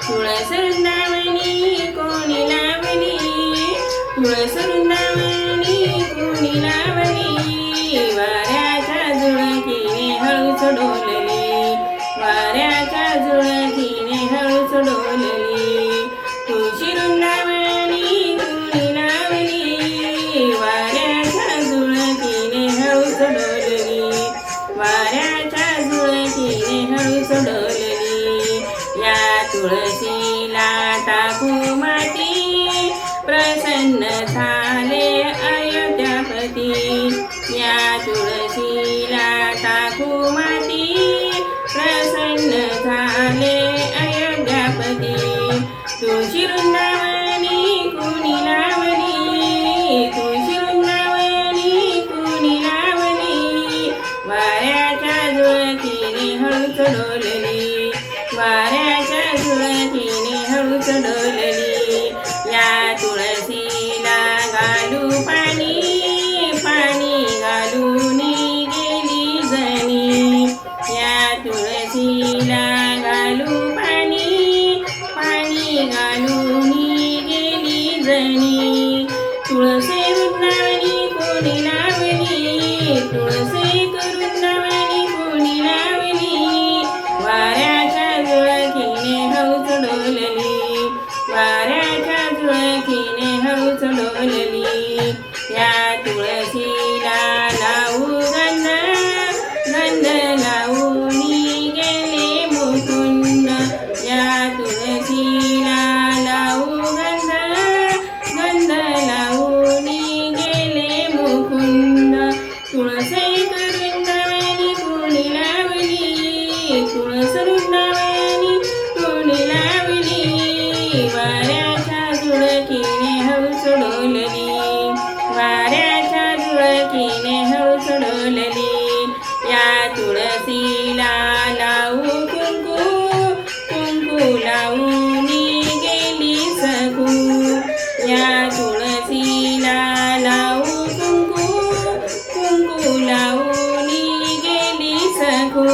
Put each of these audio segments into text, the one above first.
तुळस वृंदावनी कोणी लावली, तुळस वृंदावनी कोणी लावली, वाऱ्याच्या झुळकीने हळूच डोलली, वाऱ्याच्या झुळकीने हळूच डोलली, तुळशी वृंदावनी कोणी लावली, वाऱ्याच्या झुळकीने हळूच डोलली, वाऱ्याच्या झुळकीने हळूच डोलली, या तुळशीला टाकू माती प्रसन्न झाले अयोध्यापती, या तुळशीला टाकू माती प्रसन्न झाले अयोध्यापती, तुळशी वृंदावनी कुणी लावली, तुळशी वृंदावनी कुणी लावली, वाऱ्याच्या झुळकीने हळूच डोलली, वाऱ्याच्या झुळकीने हळूच डोलली, या तुळशीला घालू पाणी, पाणी घालून गेली जणी, या तुळशीला घालू पाणी, पाणी घालून गेली जणी, तुळसे वृंदावनी कोणी लावली, तुळसे वृंदावनी कोणी लावली, वाऱ्याच्या झुळकीने हळूच डोलली, वाऱ्याच्या झुळकीने हळूच डोलली, या तुळशीला लावू गंध, गंध लावून गेले मुकुंद, या तुळशीला लावू गंध, गंध लावून गेले मुकुंद, तुळसे वृंदावनी कोणी लावली, तुळस वृंदावनी कोणी लावली, वाऱ्याच्या झुळकीने हळूच डोलली, वाऱ्याच्या झुळकीने हळूच डोलली, या तुळशीला लावू कुंकू, कुंकू लावून गेली सखू, या तुळशीला लावू कुंकू, कुंकू लावून गेली सखू,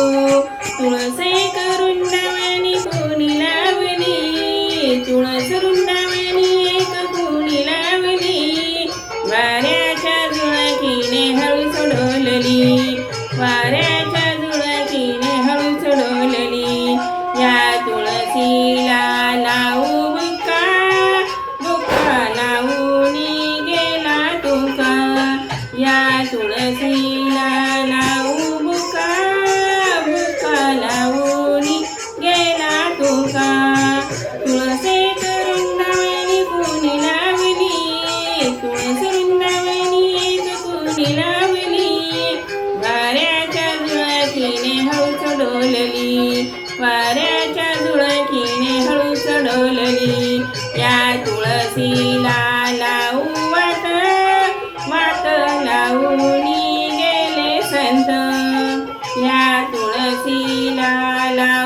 तुळसे वृंदावनी कोणी लावली, तुळस वृंदावनी एक कोणी लावली, वाऱ्याच्या झुळकीने हळूच डोलली, वाऱ्याच्या झुळकीने हळूच डोलली, या तुळशीला लावू बुक्का, बुक्का लावून गेला तुका, या तुळशीला लावू बुक्का, बुक्का लावून गेला तुका, तुळसे वृंदावनी कोणी लावली, तुळस वृंदावनी एक कोणी लावली, वाऱ्याच्या झुळकीने हळूच डोलली, वाऱ्याच्या झुळकीने हळूच डोलली, या तुळशीला लावू वात, वात लावून गेले संत, या तुळशीला लावू